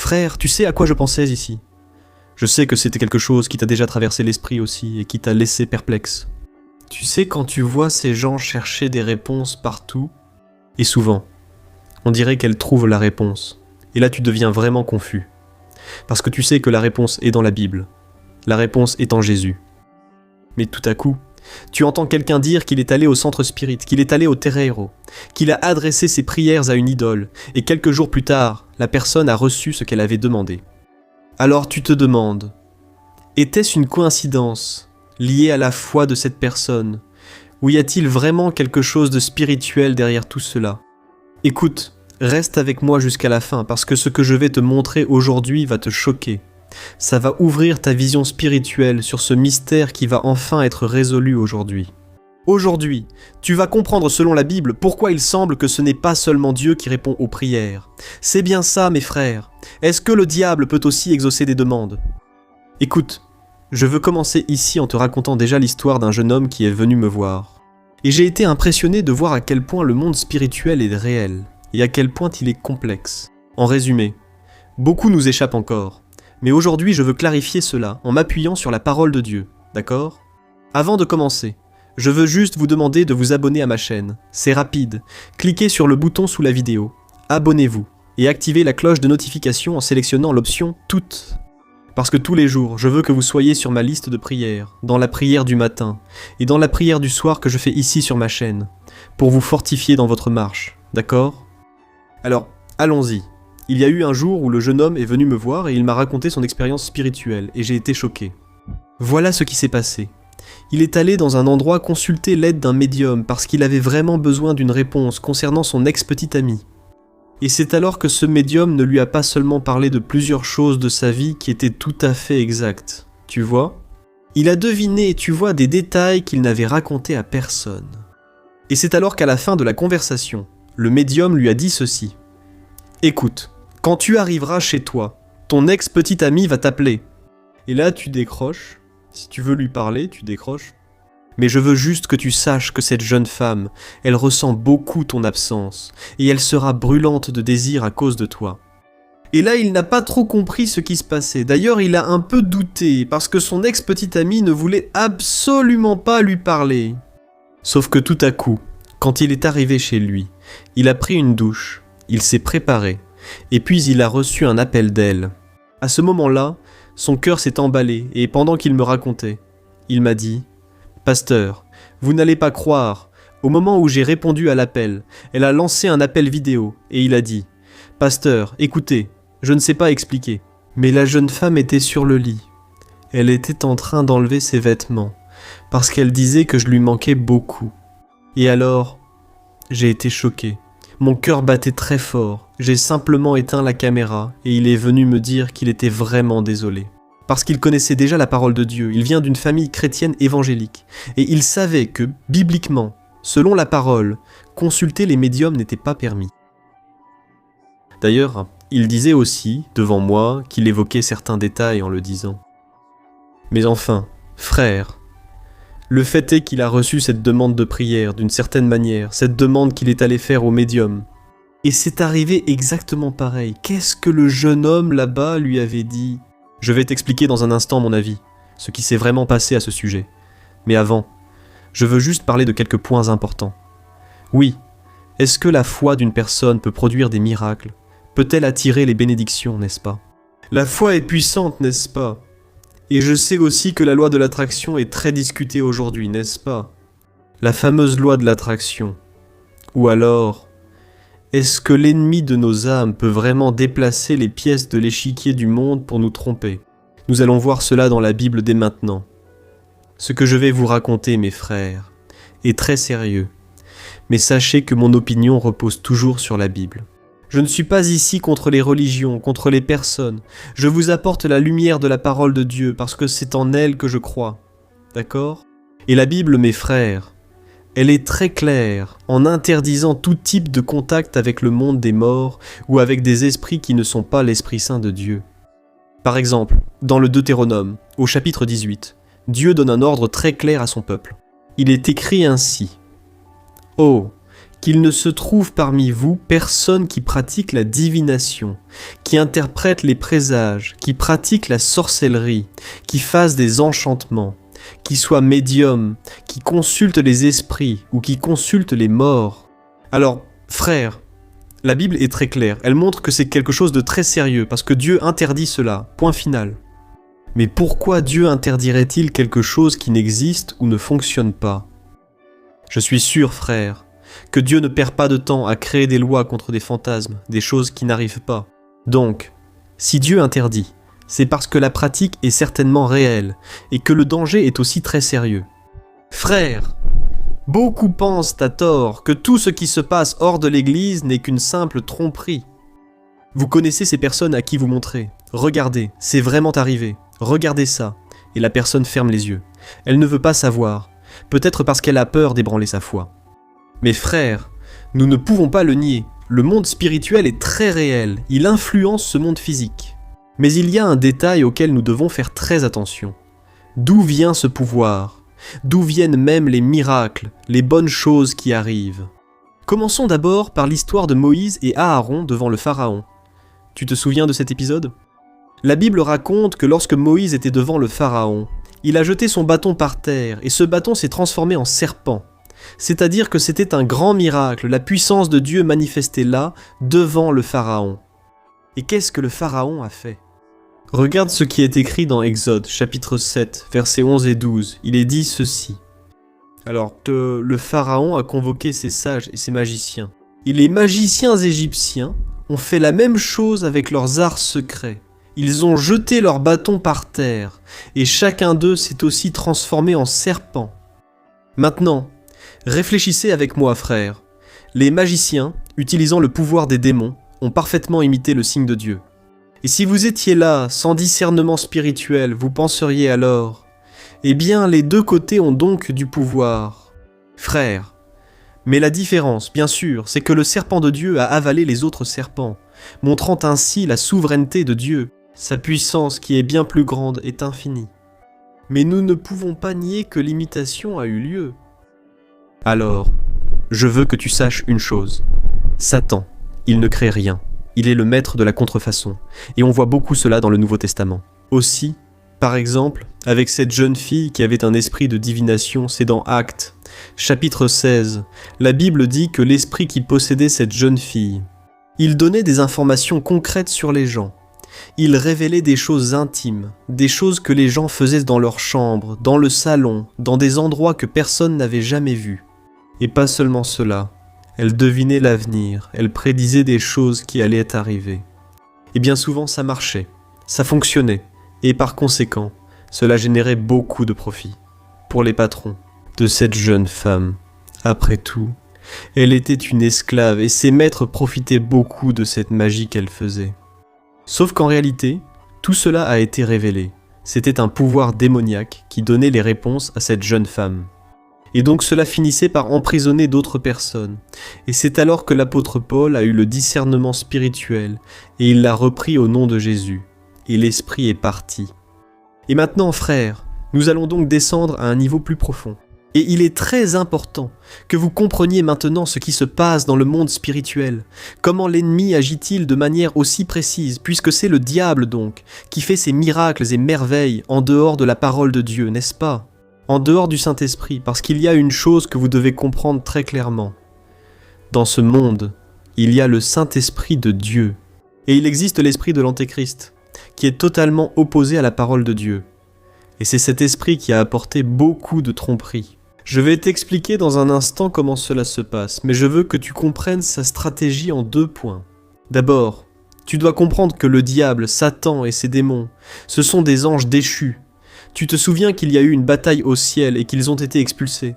Frère, tu sais à quoi je pensais ici? Je sais que c'était quelque chose qui t'a déjà traversé l'esprit aussi et qui t'a laissé perplexe. Tu sais quand tu vois ces gens chercher des réponses partout, et souvent, on dirait qu'elles trouvent la réponse. Et là tu deviens vraiment confus. Parce que tu sais que la réponse est dans la Bible. La réponse est en Jésus. Mais tout à coup, tu entends quelqu'un dire qu'il est allé au centre spirit, qu'il est allé au terreiro, qu'il a adressé ses prières à une idole, et quelques jours plus tard, la personne a reçu ce qu'elle avait demandé. Alors tu te demandes, était-ce une coïncidence liée à la foi de cette personne, ou y a-t-il vraiment quelque chose de spirituel derrière tout cela? Écoute, reste avec moi jusqu'à la fin, parce que ce que je vais te montrer aujourd'hui va te choquer. Ça va ouvrir ta vision spirituelle sur ce mystère qui va enfin être résolu aujourd'hui. Aujourd'hui, tu vas comprendre selon la Bible pourquoi il semble que ce n'est pas seulement Dieu qui répond aux prières. C'est bien ça, mes frères. Est-ce que le diable peut aussi exaucer des demandes? Écoute, je veux commencer ici en te racontant déjà l'histoire d'un jeune homme qui est venu me voir. Et j'ai été impressionné de voir à quel point le monde spirituel est réel, et à quel point il est complexe. En résumé, beaucoup nous échappent encore. Mais aujourd'hui, je veux clarifier cela en m'appuyant sur la parole de Dieu, d'accord? Avant de commencer, je veux juste vous demander de vous abonner à ma chaîne. C'est rapide. Cliquez sur le bouton sous la vidéo, abonnez-vous, et activez la cloche de notification en sélectionnant l'option « Toutes ». Parce que tous les jours, je veux que vous soyez sur ma liste de prières, dans la prière du matin, et dans la prière du soir que je fais ici sur ma chaîne, pour vous fortifier dans votre marche, d'accord? Alors, allons-y. Il y a eu un jour où le jeune homme est venu me voir et il m'a raconté son expérience spirituelle, et j'ai été choqué. Voilà ce qui s'est passé. Il est allé dans un endroit consulter l'aide d'un médium parce qu'il avait vraiment besoin d'une réponse concernant son ex-petite amie. Et c'est alors que ce médium ne lui a pas seulement parlé de plusieurs choses de sa vie qui étaient tout à fait exactes, tu vois? Il a deviné, tu vois, des détails qu'il n'avait racontés à personne. Et c'est alors qu'à la fin de la conversation, le médium lui a dit ceci. « Écoute, quand tu arriveras chez toi, ton ex-petite amie va t'appeler. » Et là, tu décroches. Si tu veux lui parler, tu décroches. Mais je veux juste que tu saches que cette jeune femme, elle ressent beaucoup ton absence, et elle sera brûlante de désir à cause de toi. Et là, il n'a pas trop compris ce qui se passait. D'ailleurs, il a un peu douté, parce que son ex-petite amie ne voulait absolument pas lui parler. Sauf que tout à coup, quand il est arrivé chez lui, il a pris une douche, il s'est préparé, et puis il a reçu un appel d'elle. À ce moment-là, son cœur s'est emballé, et pendant qu'il me racontait, il m'a dit « Pasteur, vous n'allez pas croire, au moment où j'ai répondu à l'appel, elle a lancé un appel vidéo, et il a dit « Pasteur, écoutez, je ne sais pas expliquer. » Mais la jeune femme était sur le lit. Elle était en train d'enlever ses vêtements, parce qu'elle disait que je lui manquais beaucoup. Et alors, j'ai été choqué. Mon cœur battait très fort, j'ai simplement éteint la caméra et il est venu me dire qu'il était vraiment désolé. Parce qu'il connaissait déjà la parole de Dieu, il vient d'une famille chrétienne évangélique, et il savait que, bibliquement, selon la parole, consulter les médiums n'était pas permis. D'ailleurs, il disait aussi, devant moi, qu'il évoquait certains détails en le disant. Mais enfin, frère, le fait est qu'il a reçu cette demande de prière d'une certaine manière, cette demande qu'il est allé faire au médium. Et c'est arrivé exactement pareil. Qu'est-ce que le jeune homme là-bas lui avait dit? Je vais t'expliquer dans un instant mon avis, ce qui s'est vraiment passé à ce sujet. Mais avant, je veux juste parler de quelques points importants. Oui, est-ce que la foi d'une personne peut produire des miracles? Peut-elle attirer les bénédictions, n'est-ce pas? La foi est puissante, n'est-ce pas? Et je sais aussi que la loi de l'attraction est très discutée aujourd'hui, n'est-ce pas? La fameuse loi de l'attraction. Ou alors, est-ce que l'ennemi de nos âmes peut vraiment déplacer les pièces de l'échiquier du monde pour nous tromper? Nous allons voir cela dans la Bible dès maintenant. Ce que je vais vous raconter, mes frères, est très sérieux. Mais sachez que mon opinion repose toujours sur la Bible. Je ne suis pas ici contre les religions, contre les personnes. Je vous apporte la lumière de la parole de Dieu parce que c'est en elle que je crois. D'accord? Et la Bible, mes frères, elle est très claire en interdisant tout type de contact avec le monde des morts ou avec des esprits qui ne sont pas l'Esprit Saint de Dieu. Par exemple, dans le Deutéronome, au chapitre 18, Dieu donne un ordre très clair à son peuple. Il est écrit ainsi. « Oh, qu'il ne se trouve parmi vous personne qui pratique la divination, qui interprète les présages, qui pratique la sorcellerie, qui fasse des enchantements, qui soit médium, qui consulte les esprits ou qui consulte les morts. Alors, frère, la Bible est très claire, elle montre que c'est quelque chose de très sérieux, parce que Dieu interdit cela, point final. Mais pourquoi Dieu interdirait-il quelque chose qui n'existe ou ne fonctionne pas ? Je suis sûr, frère, que Dieu ne perd pas de temps à créer des lois contre des fantasmes, des choses qui n'arrivent pas. Donc, si Dieu interdit, c'est parce que la pratique est certainement réelle, et que le danger est aussi très sérieux. Frère, beaucoup pensent à tort que tout ce qui se passe hors de l'Église n'est qu'une simple tromperie. Vous connaissez ces personnes à qui vous montrez. Regardez, c'est vraiment arrivé. Regardez ça. Et la personne ferme les yeux. Elle ne veut pas savoir. Peut-être parce qu'elle a peur d'ébranler sa foi. Mais frères, nous ne pouvons pas le nier. Le monde spirituel est très réel. Il influence ce monde physique. Mais il y a un détail auquel nous devons faire très attention. D'où vient ce pouvoir ? D'où viennent même les miracles, les bonnes choses qui arrivent ? Commençons d'abord par l'histoire de Moïse et Aaron devant le Pharaon. Tu te souviens de cet épisode ? La Bible raconte que lorsque Moïse était devant le Pharaon, il a jeté son bâton par terre et ce bâton s'est transformé en serpent. C'est-à-dire que c'était un grand miracle, la puissance de Dieu manifestée là, devant le Pharaon. Et qu'est-ce que le Pharaon a fait ? Regarde ce qui est écrit dans Exode, chapitre 7, versets 11 et 12. Il est dit ceci. Alors, le Pharaon a convoqué ses sages et ses magiciens. Et les magiciens égyptiens ont fait la même chose avec leurs arts secrets. Ils ont jeté leurs bâtons par terre, et chacun d'eux s'est aussi transformé en serpent. Maintenant, réfléchissez avec moi, frères. Les magiciens, utilisant le pouvoir des démons, ont parfaitement imité le signe de Dieu. Et si vous étiez là, sans discernement spirituel, vous penseriez alors, eh bien, les deux côtés ont donc du pouvoir. Frères, mais la différence, bien sûr, c'est que le serpent de Dieu a avalé les autres serpents, montrant ainsi la souveraineté de Dieu. Sa puissance, qui est bien plus grande, est infinie. Mais nous ne pouvons pas nier que l'imitation a eu lieu. Alors, je veux que tu saches une chose. Satan, il ne crée rien. Il est le maître de la contrefaçon. Et on voit beaucoup cela dans le Nouveau Testament. Aussi, par exemple, avec cette jeune fille qui avait un esprit de divination, c'est dans Actes, chapitre 16. La Bible dit que l'esprit qui possédait cette jeune fille, il donnait des informations concrètes sur les gens. Il révélait des choses intimes, des choses que les gens faisaient dans leur chambre, dans le salon, dans des endroits que personne n'avait jamais vus. Et pas seulement cela, elle devinait l'avenir, elle prédisait des choses qui allaient arriver. Et bien souvent ça marchait, ça fonctionnait, et par conséquent, cela générait beaucoup de profit pour les patrons de cette jeune femme. Après tout, elle était une esclave et ses maîtres profitaient beaucoup de cette magie qu'elle faisait. Sauf qu'en réalité, tout cela a été révélé. C'était un pouvoir démoniaque qui donnait les réponses à cette jeune femme. Et donc cela finissait par emprisonner d'autres personnes. Et c'est alors que l'apôtre Paul a eu le discernement spirituel et il l'a repris au nom de Jésus. Et l'esprit est parti. Et maintenant, frères, nous allons donc descendre à un niveau plus profond. Et il est très important que vous compreniez maintenant ce qui se passe dans le monde spirituel. Comment l'ennemi agit-il de manière aussi précise, puisque c'est le diable donc, qui fait ses miracles et merveilles en dehors de la parole de Dieu, n'est-ce pas ? En dehors du Saint-Esprit, parce qu'il y a une chose que vous devez comprendre très clairement. Dans ce monde, il y a le Saint-Esprit de Dieu. Et il existe l'esprit de l'Antéchrist, qui est totalement opposé à la parole de Dieu. Et c'est cet esprit qui a apporté beaucoup de tromperies. Je vais t'expliquer dans un instant comment cela se passe, mais je veux que tu comprennes sa stratégie en 2 points. D'abord, tu dois comprendre que le diable, Satan et ses démons, ce sont des anges déchus. Tu te souviens qu'il y a eu une bataille au ciel et qu'ils ont été expulsés.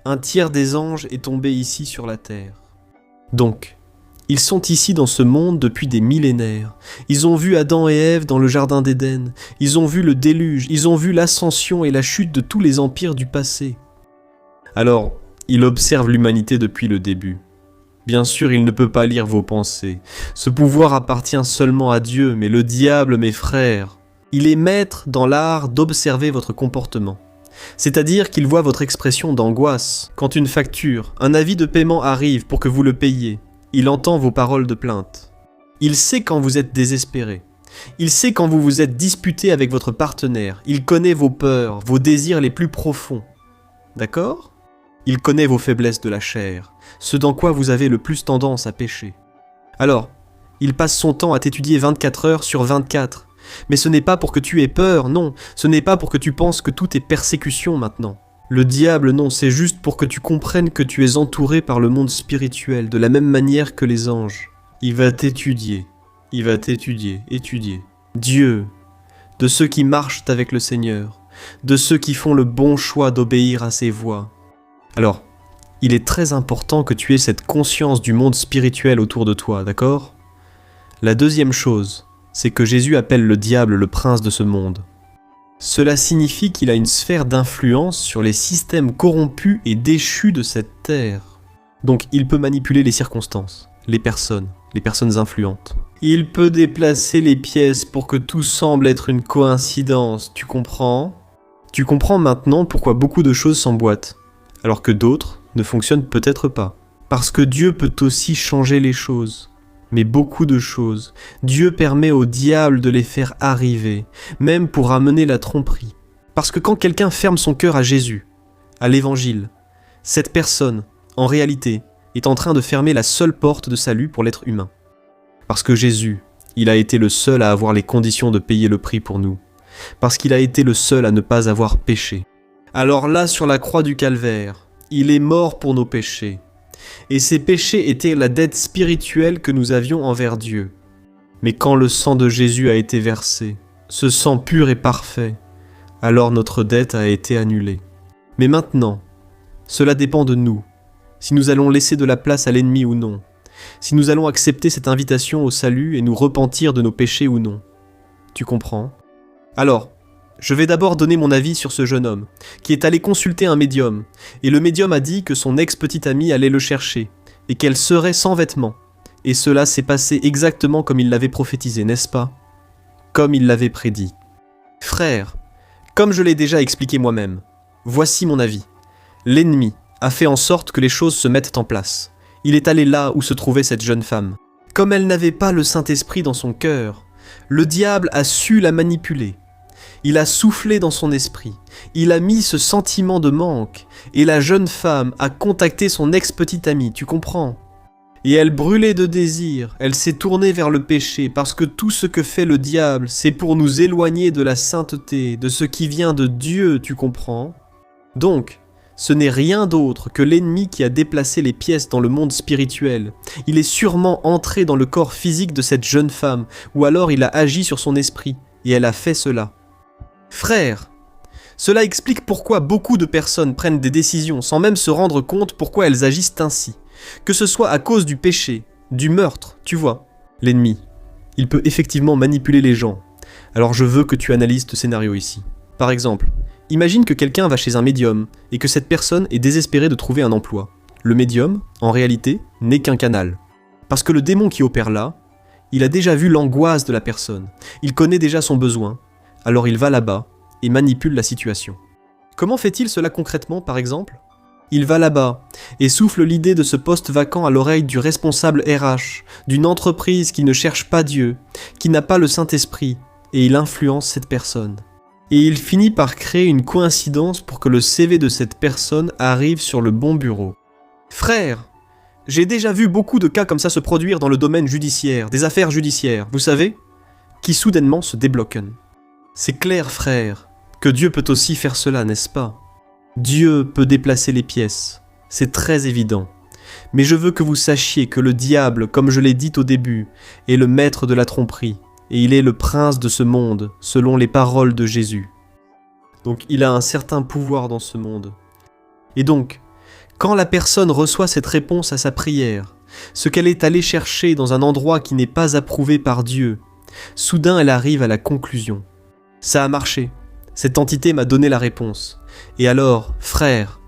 Un tiers des anges est tombé ici sur la terre. Donc, ils sont ici dans ce monde depuis des millénaires. Ils ont vu Adam et Ève dans le jardin d'Éden. Ils ont vu le déluge. Ils ont vu l'ascension et la chute de tous les empires du passé. Alors, il observe l'humanité depuis le début. Bien sûr, il ne peut pas lire vos pensées. Ce pouvoir appartient seulement à Dieu, mais le diable, mes frères, il est maître dans l'art d'observer votre comportement. C'est-à-dire qu'il voit votre expression d'angoisse. Quand une facture, un avis de paiement arrive pour que vous le payiez, il entend vos paroles de plainte. Il sait quand vous êtes désespéré. Il sait quand vous vous êtes disputé avec votre partenaire. Il connaît vos peurs, vos désirs les plus profonds. D'accord ? Il connaît vos faiblesses de la chair, ce dans quoi vous avez le plus tendance à pécher. Alors, il passe son temps à t'étudier 24 heures sur 24. Mais ce n'est pas pour que tu aies peur, non. Ce n'est pas pour que tu penses que tout est persécution maintenant. Le diable, non, c'est juste pour que tu comprennes que tu es entouré par le monde spirituel, de la même manière que les anges. Il va t'étudier. Il va t'étudier, étudier. Dieu, de ceux qui marchent avec le Seigneur, de ceux qui font le bon choix d'obéir à ses voies. Alors, il est très important que tu aies cette conscience du monde spirituel autour de toi, d'accord ? La deuxième chose, c'est que Jésus appelle le diable le prince de ce monde. Cela signifie qu'il a une sphère d'influence sur les systèmes corrompus et déchus de cette terre. Donc il peut manipuler les circonstances, les personnes influentes. Il peut déplacer les pièces pour que tout semble être une coïncidence, tu comprends ? Tu comprends maintenant pourquoi beaucoup de choses s'emboîtent, alors que d'autres ne fonctionnent peut-être pas. Parce que Dieu peut aussi changer les choses. Mais beaucoup de choses, Dieu permet au diable de les faire arriver, même pour amener la tromperie. Parce que quand quelqu'un ferme son cœur à Jésus, à l'Évangile, cette personne, en réalité, est en train de fermer la seule porte de salut pour l'être humain. Parce que Jésus, il a été le seul à avoir les conditions de payer le prix pour nous. Parce qu'il a été le seul à ne pas avoir péché. Alors là, sur la croix du calvaire, il est mort pour nos péchés. Et ces péchés étaient la dette spirituelle que nous avions envers Dieu. Mais quand le sang de Jésus a été versé, ce sang pur et parfait, alors notre dette a été annulée. Mais maintenant, cela dépend de nous, si nous allons laisser de la place à l'ennemi ou non, si nous allons accepter cette invitation au salut et nous repentir de nos péchés ou non. Tu comprends ? Alors, je vais d'abord donner mon avis sur ce jeune homme, qui est allé consulter un médium, et le médium a dit que son ex-petite amie allait le chercher, et qu'elle serait sans vêtements. Et cela s'est passé exactement comme il l'avait prophétisé, n'est-ce pas ? Comme il l'avait prédit. Frère, comme je l'ai déjà expliqué moi-même, voici mon avis. L'ennemi a fait en sorte que les choses se mettent en place. Il est allé là où se trouvait cette jeune femme. Comme elle n'avait pas le Saint-Esprit dans son cœur, le diable a su la manipuler. Il a soufflé dans son esprit, il a mis ce sentiment de manque, et la jeune femme a contacté son ex-petite amie, tu comprends ? Et elle brûlait de désir, elle s'est tournée vers le péché, parce que tout ce que fait le diable, c'est pour nous éloigner de la sainteté, de ce qui vient de Dieu, tu comprends ? Donc, ce n'est rien d'autre que l'ennemi qui a déplacé les pièces dans le monde spirituel. Il est sûrement entré dans le corps physique de cette jeune femme, ou alors il a agi sur son esprit, et elle a fait cela. Frère, cela explique pourquoi beaucoup de personnes prennent des décisions sans même se rendre compte pourquoi elles agissent ainsi. Que ce soit à cause du péché, du meurtre, tu vois. L'ennemi, il peut effectivement manipuler les gens. Alors je veux que tu analyses ce scénario ici. Par exemple, imagine que quelqu'un va chez un médium et que cette personne est désespérée de trouver un emploi. Le médium, en réalité, n'est qu'un canal. Parce que le démon qui opère là, il a déjà vu l'angoisse de la personne. Il connaît déjà son besoin. Alors il va là-bas et manipule la situation. Comment fait-il cela concrètement, par exemple ? Il va là-bas et souffle l'idée de ce poste vacant à l'oreille du responsable RH, d'une entreprise qui ne cherche pas Dieu, qui n'a pas le Saint-Esprit, et il influence cette personne. Et il finit par créer une coïncidence pour que le CV de cette personne arrive sur le bon bureau. Frère, j'ai déjà vu beaucoup de cas comme ça se produire dans le domaine judiciaire, des affaires judiciaires, vous savez, qui soudainement se débloquent. C'est clair, frère, que Dieu peut aussi faire cela, n'est-ce pas ? Dieu peut déplacer les pièces, c'est très évident. Mais je veux que vous sachiez que le diable, comme je l'ai dit au début, est le maître de la tromperie, et il est le prince de ce monde, selon les paroles de Jésus. Donc il a un certain pouvoir dans ce monde. Et donc, quand la personne reçoit cette réponse à sa prière, ce qu'elle est allée chercher dans un endroit qui n'est pas approuvé par Dieu, soudain elle arrive à la conclusion. Ça a marché. Cette entité m'a donné la réponse. Et alors, frère,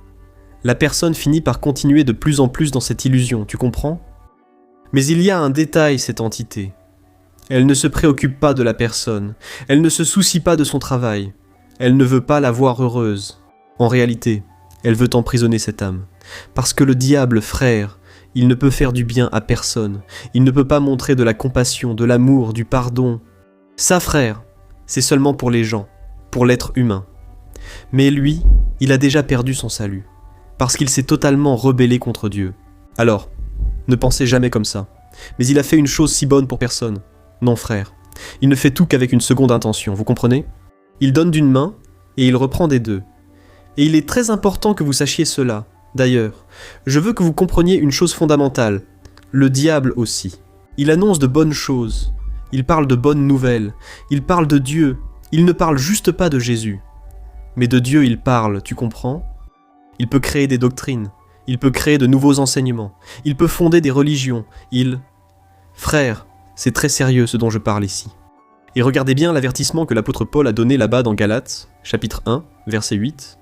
la personne finit par continuer de plus en plus dans cette illusion, tu comprends ? Mais il y a un détail, cette entité. Elle ne se préoccupe pas de la personne. Elle ne se soucie pas de son travail. Elle ne veut pas la voir heureuse. En réalité, elle veut emprisonner cette âme. Parce que le diable, frère, il ne peut faire du bien à personne. Il ne peut pas montrer de la compassion, de l'amour, du pardon. Ça, frère, c'est seulement pour les gens, pour l'être humain. Mais lui, il a déjà perdu son salut, parce qu'il s'est totalement rebellé contre Dieu. Alors, ne pensez jamais comme ça. Mais il a fait une chose si bonne pour personne. Non, frère, il ne fait tout qu'avec une seconde intention, vous comprenez ? Il donne d'une main, et il reprend des deux. Et il est très important que vous sachiez cela. D'ailleurs, je veux que vous compreniez une chose fondamentale. Le diable aussi. Il annonce de bonnes choses. Il parle de bonnes nouvelles. Il parle de Dieu. Il ne parle juste pas de Jésus. Mais de Dieu il parle, tu comprends ? Il peut créer des doctrines. Il peut créer de nouveaux enseignements. Il peut fonder des religions. Frère, c'est très sérieux ce dont je parle ici. Et regardez bien l'avertissement que l'apôtre Paul a donné là-bas dans Galates, chapitre 1, verset 8.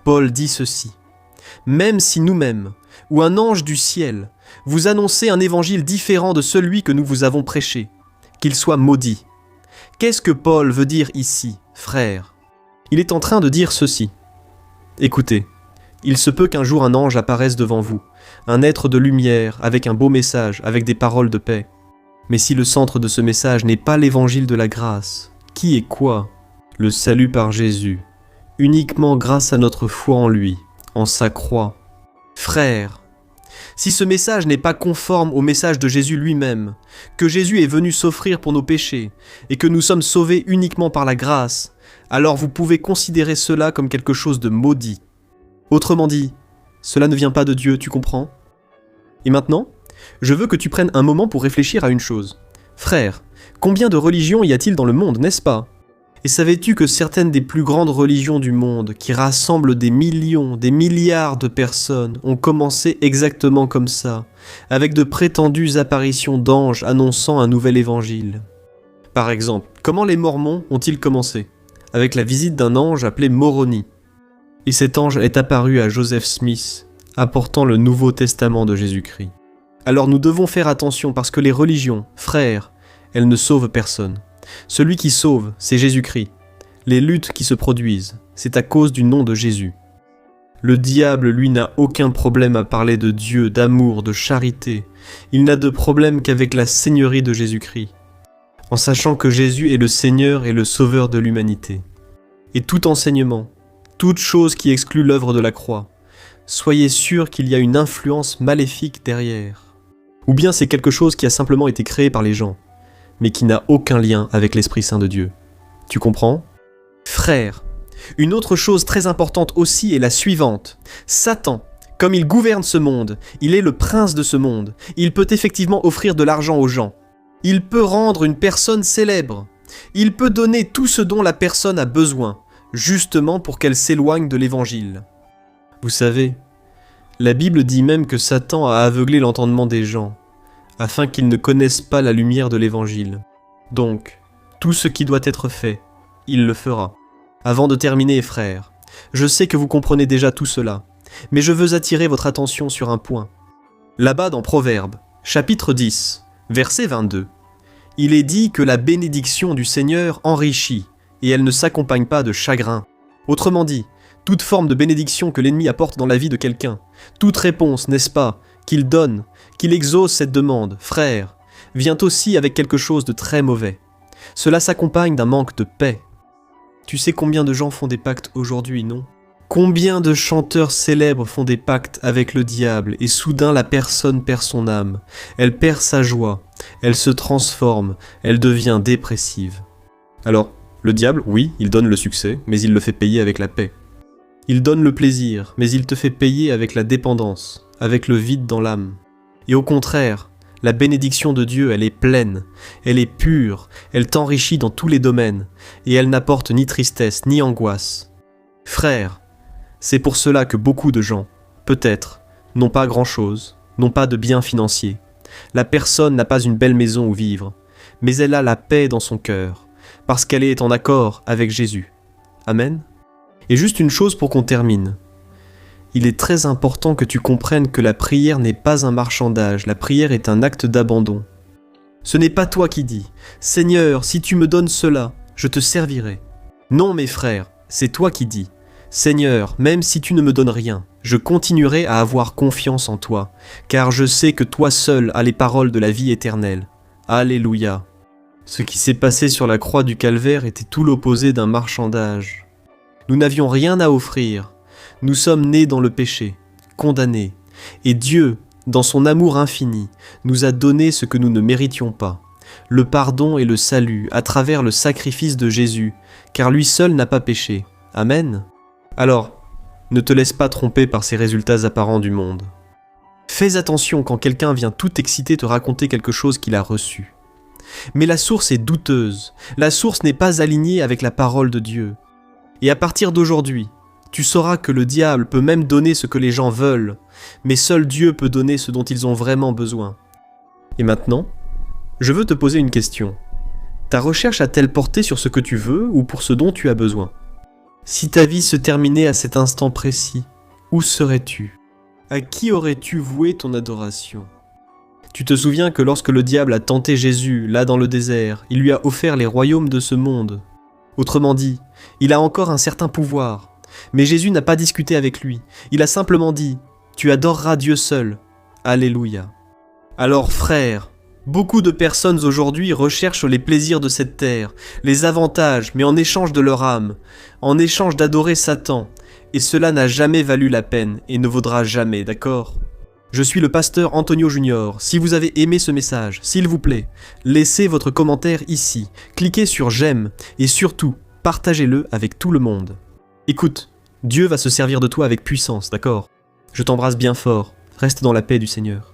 Paul dit ceci. « Même si nous-mêmes, ou un ange du ciel, vous annoncez un évangile différent de celui que nous vous avons prêché, qu'il soit maudit. » Qu'est-ce que Paul veut dire ici, frère ? Il est en train de dire ceci. Écoutez, il se peut qu'un jour un ange apparaisse devant vous, un être de lumière, avec un beau message, avec des paroles de paix. Mais si le centre de ce message n'est pas l'évangile de la grâce, qui est quoi ? Le salut par Jésus, uniquement grâce à notre foi en lui, en sa croix. Frère, si ce message n'est pas conforme au message de Jésus lui-même, que Jésus est venu s'offrir pour nos péchés, et que nous sommes sauvés uniquement par la grâce, alors vous pouvez considérer cela comme quelque chose de maudit. Autrement dit, cela ne vient pas de Dieu, tu comprends ? Et maintenant, je veux que tu prennes un moment pour réfléchir à une chose. Frère, combien de religions y a-t-il dans le monde, n'est-ce pas ? Et savais-tu que certaines des plus grandes religions du monde, qui rassemblent des millions, des milliards de personnes, ont commencé exactement comme ça, avec de prétendues apparitions d'anges annonçant un nouvel évangile ? Par exemple, comment les Mormons ont-ils commencé ? Avec la visite d'un ange appelé Moroni. Et cet ange est apparu à Joseph Smith, apportant le Nouveau Testament de Jésus-Christ. Alors nous devons faire attention parce que les religions, frères, elles ne sauvent personne. Celui qui sauve, c'est Jésus-Christ. Les luttes qui se produisent, c'est à cause du nom de Jésus. Le diable, lui, n'a aucun problème à parler de Dieu, d'amour, de charité. Il n'a de problème qu'avec la seigneurie de Jésus-Christ, en sachant que Jésus est le Seigneur et le Sauveur de l'humanité. Et tout enseignement, toute chose qui exclut l'œuvre de la croix, soyez sûr qu'il y a une influence maléfique derrière. Ou bien c'est quelque chose qui a simplement été créé par les gens, mais qui n'a aucun lien avec l'Esprit Saint de Dieu. Tu comprends ? Frère, une autre chose très importante aussi est la suivante. Satan, comme il gouverne ce monde, il est le prince de ce monde. Il peut effectivement offrir de l'argent aux gens. Il peut rendre une personne célèbre. Il peut donner tout ce dont la personne a besoin, justement pour qu'elle s'éloigne de l'Évangile. Vous savez, la Bible dit même que Satan a aveuglé l'entendement des gens, afin qu'ils ne connaissent pas la lumière de l'Évangile. Donc, tout ce qui doit être fait, il le fera. Avant de terminer, frères, je sais que vous comprenez déjà tout cela, mais je veux attirer votre attention sur un point. Là-bas dans Proverbes, chapitre 10, verset 22, il est dit que la bénédiction du Seigneur enrichit, et elle ne s'accompagne pas de chagrin. Autrement dit, toute forme de bénédiction que l'ennemi apporte dans la vie de quelqu'un, toute réponse, n'est-ce pas, qu'il donne, qu'il exauce cette demande, frère, vient aussi avec quelque chose de très mauvais. Cela s'accompagne d'un manque de paix. Tu sais combien de gens font des pactes aujourd'hui, non ? Combien de chanteurs célèbres font des pactes avec le diable et soudain la personne perd son âme, elle perd sa joie, elle se transforme, elle devient dépressive. Alors, le diable, oui, il donne le succès, mais il le fait payer avec la paix. Il donne le plaisir, mais il te fait payer avec la dépendance, avec le vide dans l'âme. Et au contraire, la bénédiction de Dieu, elle est pleine, elle est pure, elle t'enrichit dans tous les domaines, et elle n'apporte ni tristesse, ni angoisse. Frère, c'est pour cela que beaucoup de gens, peut-être, n'ont pas grand-chose, n'ont pas de biens financiers. La personne n'a pas une belle maison où vivre, mais elle a la paix dans son cœur, parce qu'elle est en accord avec Jésus. Amen. Et juste une chose pour qu'on termine. Il est très important que tu comprennes que la prière n'est pas un marchandage, la prière est un acte d'abandon. Ce n'est pas toi qui dis « Seigneur, si tu me donnes cela, je te servirai ». Non mes frères, c'est toi qui dis « Seigneur, même si tu ne me donnes rien, je continuerai à avoir confiance en toi, car je sais que toi seul as les paroles de la vie éternelle. Alléluia. Ce qui s'est passé sur la croix du calvaire était tout l'opposé d'un marchandage. Nous n'avions rien à offrir. Nous sommes nés dans le péché, condamnés. Et Dieu, dans son amour infini, nous a donné ce que nous ne méritions pas, le pardon et le salut à travers le sacrifice de Jésus, car lui seul n'a pas péché. Amen. Alors, ne te laisse pas tromper par ces résultats apparents du monde. Fais attention quand quelqu'un vient tout excité te raconter quelque chose qu'il a reçu. Mais la source est douteuse, la source n'est pas alignée avec la parole de Dieu. Et à partir d'aujourd'hui, tu sauras que le diable peut même donner ce que les gens veulent, mais seul Dieu peut donner ce dont ils ont vraiment besoin. Et maintenant, je veux te poser une question. Ta recherche a-t-elle porté sur ce que tu veux ou pour ce dont tu as besoin ? Si ta vie se terminait à cet instant précis, où serais-tu ? À qui aurais-tu voué ton adoration ? Tu te souviens que lorsque le diable a tenté Jésus, là dans le désert, il lui a offert les royaumes de ce monde. Autrement dit, il a encore un certain pouvoir. Mais Jésus n'a pas discuté avec lui. Il a simplement dit « Tu adoreras Dieu seul. Alléluia. » Alors frère, beaucoup de personnes aujourd'hui recherchent les plaisirs de cette terre, les avantages, mais en échange de leur âme, en échange d'adorer Satan, et cela n'a jamais valu la peine et ne vaudra jamais, d'accord ? Je suis le pasteur Antonio Junior. Si vous avez aimé ce message, s'il vous plaît, laissez votre commentaire ici, cliquez sur j'aime et surtout, partagez-le avec tout le monde. Écoute, Dieu va se servir de toi avec puissance, d'accord ? Je t'embrasse bien fort, reste dans la paix du Seigneur.